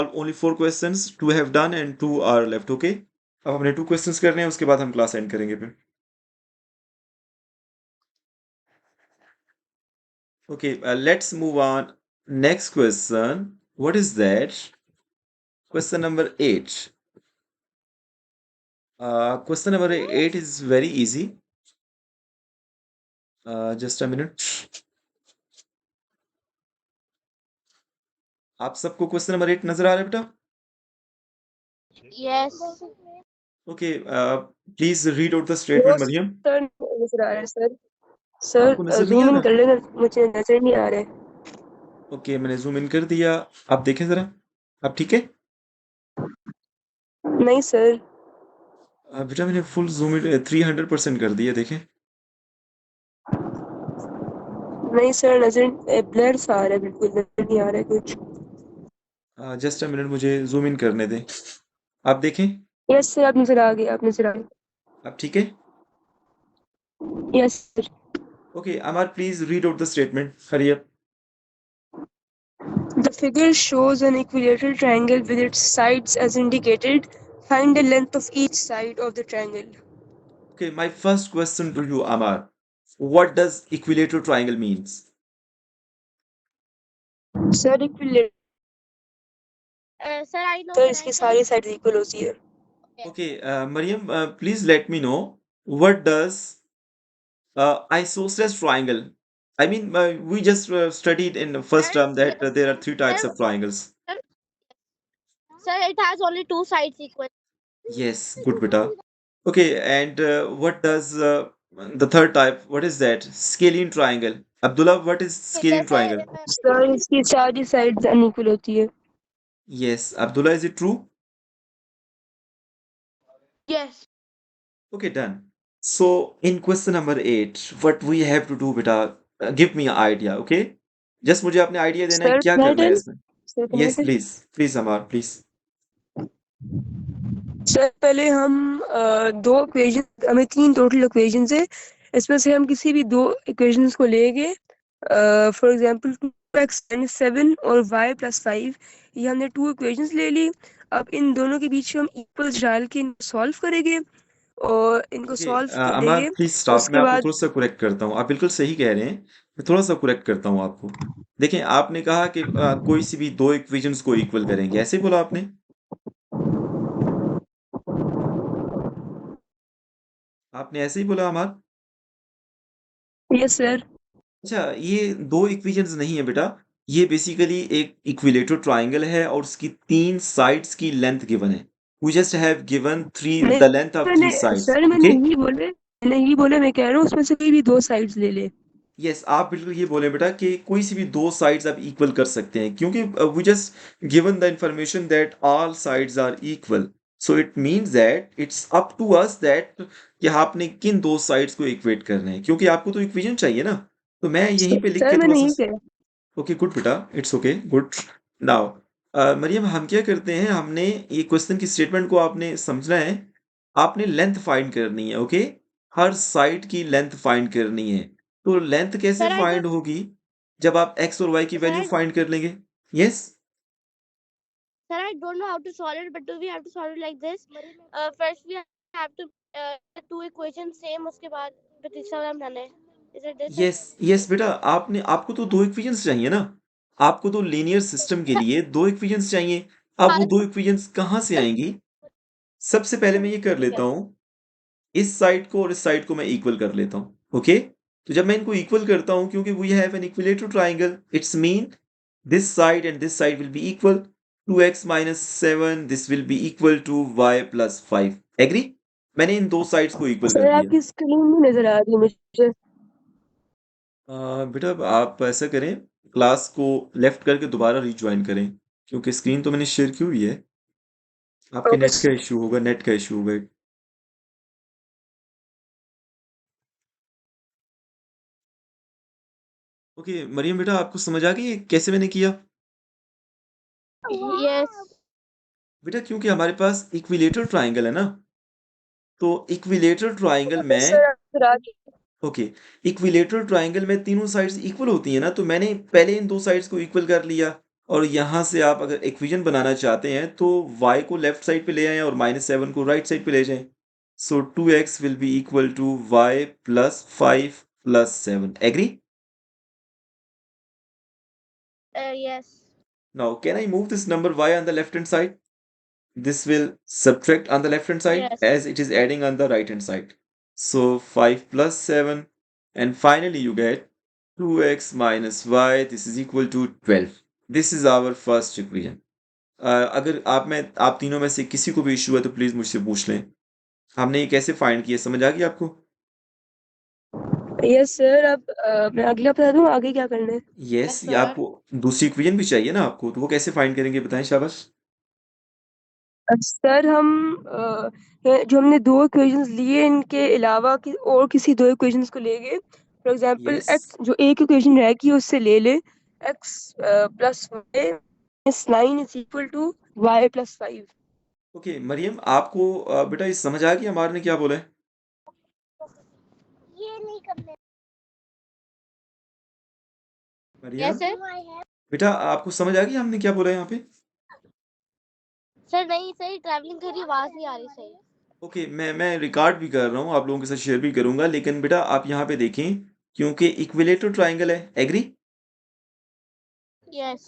only 4 questions, 2 have done and 2 are left. Okay, अब हमने 2 questions करने हैं, उसके बाद हम क्लास एंड करेंगे फिर. Okay, let's move on. Next question. What is that? Question number 8. Question number 8 is very easy. Just a minute. आप सबको क्वेश्चन नंबर 8 नजर आ रहा है बेटा? Yes. Okay, please read out the statement, Mariam. Sir नजर आ रहा है सर. सर आपको नजर नहीं जूम आ इन रहा? कर लेना, मुझे नजर नहीं आ रहा है. ओके, मैंने जूम इन कर दिया. आप देखें जरा. आप ठीक है? नहीं सर. बेटा मैंने फुल जूम इन 300% कर दिया, देखें. नहीं सर, नजर ब्लर सा आ रहा है, बिल्कुल नजर नहीं आ रहा है कुछ. जस्ट अ मिनट, मुझे जूम इन करने दें. आप देखें. यस सर, आप नजर आ गए, आप नजर आ गए. आप ठीक है? Yes sir. Okay, Amar please read out the statement. Hurry up. The figure shows an equilateral triangle with its sides as indicated. Find the length of each side of the triangle. Okay, my first question to you, Amar. What does equilateral triangle means? Sir equilateral Sir, I know. Sir Can I इसकी tell? सारी side equal होती है. Okay, Mariam, please let me know what does isosceles triangle. I mean, we just studied in the first term that there are 3 types of triangles. Sir, it has only two sides equal. Yes, good beta. Okay, and what does the third type? What is that? Scalene triangle. Abdullah, what is scalene triangle? Sir इसकी सारी sides unequal होती है. Yes, Abdullah, is it true? Yes. Okay, done. So in question number 8, what we have to do, beta, give me an idea, okay? Just मुझे अपने idea देना है sir क्या करना है इसमें. Sir Yes, please Amar, please. Sir पहले हम दो इक्वेशन, हमें 3 टोटल इक्वेशन है, इसमें से हम किसी भी 2 इक्वेशंस को लेंगे. फॉर एग्जांपल 2x - 7 और y + 5, ये हमने 2 इक्वेशंस ले ली. अब इन दोनों के बीच में हम इक्वल्स डाल के इनको सॉल्व करेंगे और इनको Okay, सॉल्व अमर करेंगे. Please stop. मैं उसके आपको बाद थोड़ा सा करेक्ट करता हूँ. आप बिल्कुल सही कह रहे हैं. मैं थोड़ा सा करेक्ट करता हूँ आपको. देखें, आपने कहा कि कोई सी भी 2 इक्वेशंस को इक्वल करेंगे, ऐसे ही बोला आपने. आपने ऐसे ही बोला अमर. Yes sir. अच्छा, ये 2 इक्वेशंस नहीं है बेटा. ये बेसिकली एक इक्विलेटरल ट्राइंगल है और उसकी 3 साइड्स की लेंथ गिवन है. We just have given 3 the length of 3 sides. मैंने ओके. यही बोले, मैं कह रहा हूँ उसमें से कोई भी 2 साइड्स ले ले. यस, आप बिल्कुल ये बोले बेटा कि कोई सी भी 2 साइड्स आप इक्वल कर सकते हैं, क्योंकि we just given the information that all sides are equal. So it means that it's up to us that कि आपने किन 2 साइड्स को इक्वेट करना है, क्योंकि आपको तो इक्वेशन चाहिए ना. तो मैं यहीं पे लिख सर के थोड़ा मैंने यही सा. कहा. ओके, गुड बेटा, it's okay, good. Now Mariam, हम क्या करते हैं, हमने ये क्वेश्चन की स्टेटमेंट को आपने समझना है. आपने लेंथ फाइंड करनी है. ओके, हर साइड की लेंथ फाइंड करनी है. तो लेंथ कैसे Sir, I फाइंड don't. होगी? जब आप एक्स और वाई की Sir, वैल्यू I, फाइंड कर लेंगे. Yes. sir, I don't know how to solve it, but do we have to solve it like this? First we have to two equations same. उसके बाद फिर तीसरा वाला बनाना है. Is it this? Yes yes बेटा, आपको तो 2 इक्वेशंस चाहिए ना. आपको तो लीनियर सिस्टम के लिए 2 इक्वेशंस चाहिए. अब वो 2 इक्वेशंस कहाँ से आएंगी? सबसे पहले मैं ये कर लेता हूँ, इस साइड को और इस साइड को मैं इक्वल कर लेता हूँ. ओके, तो जब मैं इनको इक्वल करता हूँ, क्योंकि we have an equilateral triangle, it's mean this side and this side will be equal. 2x - 7 this will be equal to y + 5. Agree? मैंने इन 2 साइड्स को इक्वल कर सर दिया. आपकी स्क्रीन नहीं नजर आ रही मुझे. बेटा आप ऐसा करें, क्लास को लेफ्ट करके दोबारा रिज्वाइन करें, क्योंकि स्क्रीन तो मैंने शेयर की हुई है. आपके ओके नेट का इश्यू होगा, नेट का इश्यू होगा. ओके मरियम बेटा, आपको समझ आ गई है कैसे मैंने किया? Yes. बेटा क्योंकि हमारे पास इक्विलेटरल ट्राइंगल है ना, तो इक्विलेटरल ट्राइंगल में सर आप नजर आ रही. ओके, इक्विलेटरल ट्राइंगल में तीनों साइड्स इक्वल होती हैं ना, तो मैंने पहले इन 2 साइड्स को इक्वल कर लिया. और यहाँ से आप अगर इक्वेशन बनाना चाहते हैं तो y को लेफ्ट साइड पे ले आएं और -7 को राइट साइड पे ले जाएं। So 2x will be equal to y plus 5 plus 7। Agree? Yes. Now, can I move this number y on the left hand side? This will subtract on the left hand side Yes. as it is adding on the right hand side. So 5 plus 7 and finally you get 2x minus y. This is equal to 12. This is our first equation. अगर आप तीनों में से किसी को भी issue है तो प्लीज मुझसे पूछ लें। हमने ये कैसे फाइंड किया, समझ आ गई आपको? Yes sir. अब मैं अगला बता दूं आगे क्या करना है। यस, Yes, ये sir. आपको दूसरी इक्वेशन भी चाहिए ना आपको, तो वो कैसे फाइंड करेंगे बताएं, शाबाश। सर हम जो हमने दो इक्वेशंस लिए इनके अलावा और किसी दो इक्वेशंस को ले गए। फॉर एग्जांपल यस एक्स जो एक इक्वेशन रह गई उससे ले ले X plus Y minus 9 is equal to Y plus 5। Okay Mariam, आपको बेटा ये समझ आ गया हमारे ने क्या बोला है? ये नहीं करना। Maryam Yes, sir. बेटा, आपको समझ आ गया हमने क्या बोला है यहाँ पे? सर नहीं, सही ट्रैवलिंग कर रही, आवाज नहीं आ रही सही। ओके, मैं रिकॉर्ड भी कर रहा हूँ, आप लोगों के साथ शेयर भी करूंगा, लेकिन बेटा आप यहाँ पे देखें क्योंकि इक्विलेटरल ट्राइंगल है। एग्री? यस।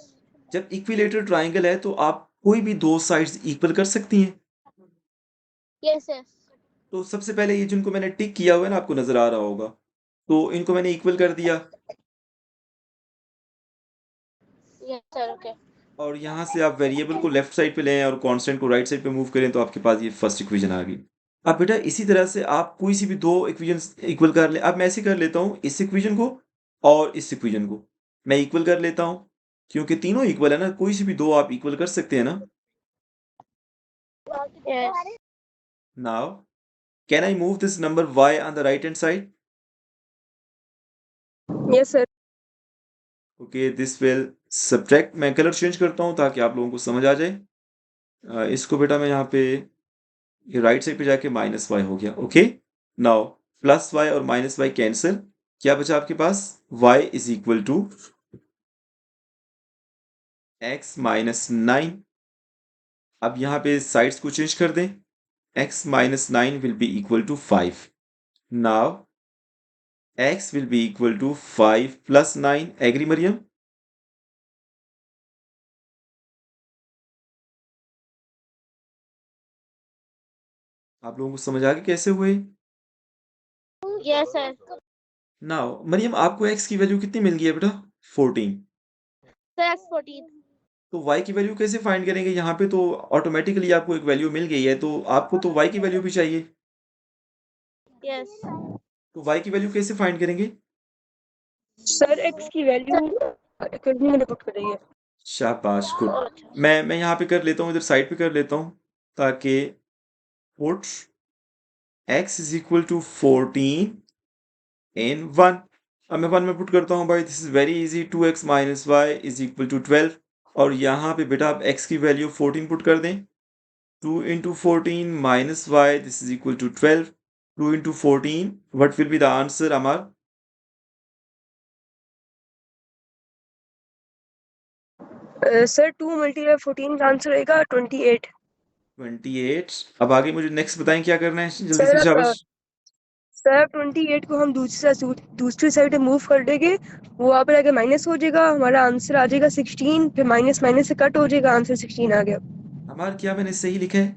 जब इक्विलेटरल ट्राइंगल है तो आप कोई भी दो साइड्स इक्वल कर सकती हैं। Yes yes. तो सबसे पहले ये जिनको मैंने टिक किया हुआ है ना, आपको नजर आ रहा होगा, तो इनको मैंने इक्वल कर दिया यस सर, ओके। और यहाँ से आप वेरिएबल को लेफ्ट साइड पे लें और कांस्टेंट को राइट साइड पे मूव करें तो आपके पास ये फर्स्ट इक्वेशन आ गई। अब बेटा इसी तरह से आप कोई सी भी दो इक्वेशन इक्वल कर ले। अब मैं ऐसे कर लेता हूँ, इस इक्वेशन को और इस इक्वेशन को मैं इक्वल कर लेता हूँ क्योंकि तीनों इक्वल है ना, कोई सी भी दो आप इक्वल कर सकते हैं ना। Yes. Now can I move this number y on the right hand side? Yes sir. Okay, this will subtract. मैं कलर चेंज करता हूँ ताकि आप लोगों को समझ आ जाए। इसको बेटा मैं यहाँ पे ये राइट साइड पे जाके -y हो गया। ओके, नाउ +y और -y कैंसिल, क्या बचा आपके पास? y is equal to x minus 9। अब यहाँ पे साइड्स को चेंज कर दें, x minus 9 will be equal to 5। Now x will be equal to 5 plus 9। Agree Mariam? आप लोगों को समझ आ गया कैसे हुए? Yes sir. नाउ मरियम, आपको x की वैल्यू कितनी मिल गई है बेटा? 14। Sir x14। तो y की वैल्यू कैसे फाइंड करेंगे? यहाँ पे तो ऑटोमेटिकली आपको एक वैल्यू मिल गई है, तो आपको तो y की वैल्यू भी चाहिए। यस। तो y की वैल्यू कैसे फाइंड करेंगे? सर एक्स की वैल्यू इक्वेशन में पुट करेंगे। शाबाश, गुड। मैं यहाँ पे कर लेता हूँ, इधर साइड पे कर लेता हूँ ताकि put x is equal to 14 in 1। अब मैं 1 में पुट करता हूँ भाई, this is very easy. 2x minus Y is equal to 12 और यहाँ पे बेटा आप x की वैल्यू 14 पुट कर दें। 2 into 14 minus Y, this is equal to 12। 2 into 14, what will be the answer Amar? Sir 2 multiply 14 का आंसर आएगा 28। 28। अब आगे मुझे नेक्स्ट बताएं क्या करना है जल्दी सर से, शाबाश। सर 28 को हम दूसरी साइड मूव कर देंगे, वो वहाँ पर आगे माइनस हो जाएगा, हमारा आंसर आ जाएगा 16। फिर माइनस माइनस से कट हो जाएगा, आंसर 16 आ गया। अमर, क्या मैंने सही लिखा है?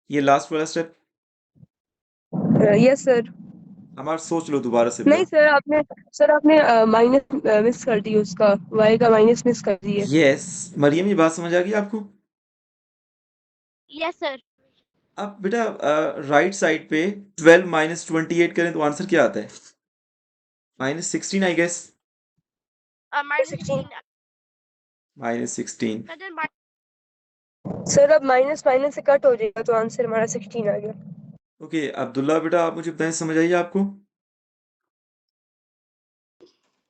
ये लास्ट वाला स्टेप? Yes sir. अमर सोच लो दोबारा से नहीं बेटा। सर आपने माइनस मिस कर दी, उसका वाई का माइनस मिस कर दी है। यस मरियम, ये बात समझ आ गई आपको? Yes sir. अब बेटा राइट साइड पे 12 माइनस 28 करें तो आंसर क्या आता है? -16 आई गेस। -16। -16। सर अब माइनस माइनस से कट हो जाएगा तो आंसर हमारा 16 आ गया। ओके अब्दुल्ला बेटा, आप मुझे बताएं, समझ आइए आपको?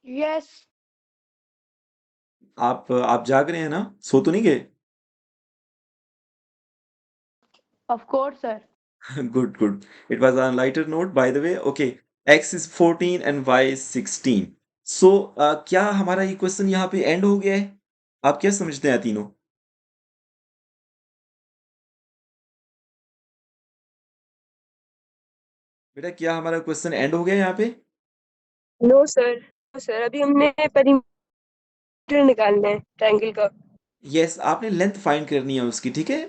यस। आप जाग रहे हैं ना, सो तो नहीं गए? Of course sir. Good good. It was on lighter note by the way. Okay, x is 14 and y is 16। सो क्या हमारा ये क्वेश्चन यहाँ पे एंड हो गया है? आप क्या समझते हैं तीनों? बेटा क्या हमारा क्वेश्चन एंड हो गया यहाँ पे? नो सर अभी हमने पेरीमीटर निकालना है ट्रायंगल का। यस, आपने लेंथ फाइंड करनी है उसकी, ठीक है।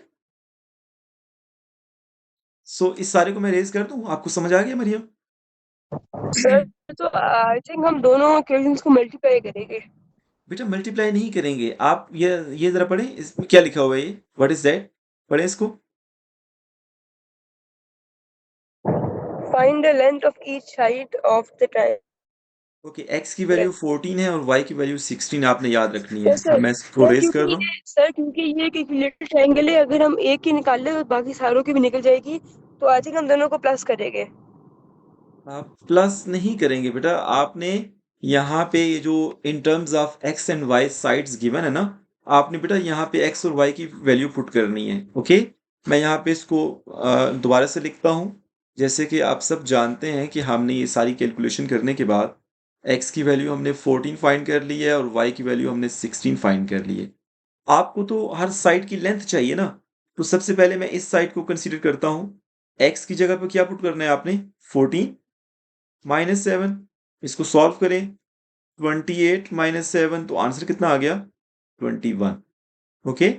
सो इस सारे को मैं रेज कर दूं, आपको समझ आ गया मरियम? सर तो आई थिंक हम दोनों इक्वेशंस को मल्टीप्लाई करेंगे। बेटा मल्टीप्लाई नहीं करेंगे, आप ये जरा पढ़ें, इसमें क्या लिखा हुआ है, ये व्हाट इज दैट? पढ़ें इसको। Find the length of each side of the triangle. Okay, x की वैल्यू 14 है और y की वैल्यू 16 आपने याद रखनी है। यस अब सर मैं इसको रेज कर दूं। क्योंकि ये एक इक्विलेटरल ट्रायंगल है, अगर हम एक की निकाल ले तो बाकी सारों की भी निकल जाएगी, तो आई थिंक हम दोनों को प्लस करेंगे। आप प्लस नहीं करेंगे बेटा, आपने यहाँ पे ये जो in terms of x and y sides given है ना, आपने बेटा यहाँ पे x और y की वैल्यू पुट करनी है। ओके, मैं यहाँ पे इसको दोबारा से लिखता हूँ। जैसे कि आप सब जानते हैं कि हमने ये सारी कैलकुलेशन करने के बाद x की वैल्यू हमने 14 फाइंड कर ली है और y की वैल्यू हमने 16 फाइंड कर ली है। आपको तो हर साइड की लेंथ चाहिए ना, तो सबसे पहले मैं इस साइड को कंसीडर करता हूँ। x की जगह पे क्या पुट करना है आपने? 14 -7। इसको सॉल्व करें, 28 -7, तो आंसर कितना आ गया? 21। Okay,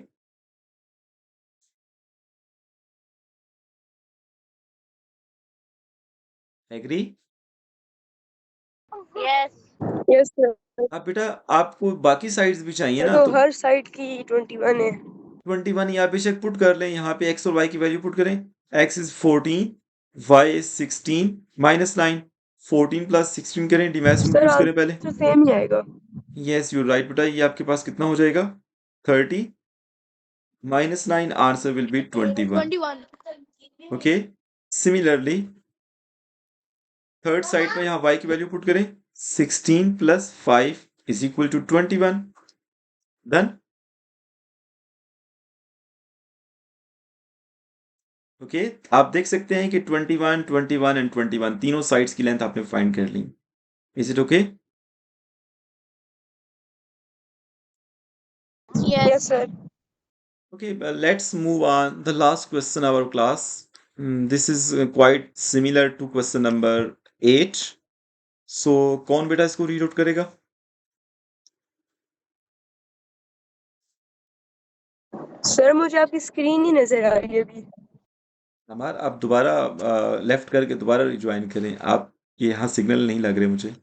agree? Yes. Yes sir अब बेटा आपको बाकी साइड्स भी चाहिए ना, तो तो हर साइड की 21 है। 21 या बेशक पुट कर लें, यहाँ पे x और y की वैल्यू पुट करें। x is 14, y is 16, -9। 14 plus 16 करें, डिमैथ्स रूल सर यूज करें पहले। आंसर सेम ही आएगा। यस यू राइट बेटा, ये आपके पास कितना हो जाएगा? 30 -9, answer will be 21। 21. Okay, similarly third side में यहाँ y की वैल्यू पुट करें। 16 + 5 is equal to 21। Done. Okay, आप देख सकते हैं कि 21, 21 एंड 21 तीनों साइड्स की लेंथ आपने फाइंड कर ली। Is it okay? Yes sir Okay, let's move on. The last question of our class. This is quite similar to question number 8. So, कौन बेटा इसको रीड आउट करेगा? सर मुझे आपकी स्क्रीन ही नजर आ रही है अभी। हमारा आप दोबारा लेफ्ट करके दोबारा रिज्वाइन करें। आप ये यहाँ सिग्नल नहीं लग रहे मुझे।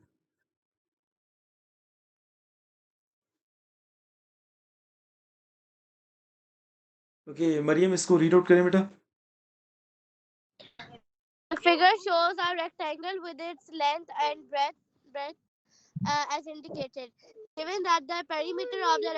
ओके मरियम, इसको रीड आउट करें बेटा। The figure shows a rectangle with its length and breadth as indicated. Given that the perimeter of the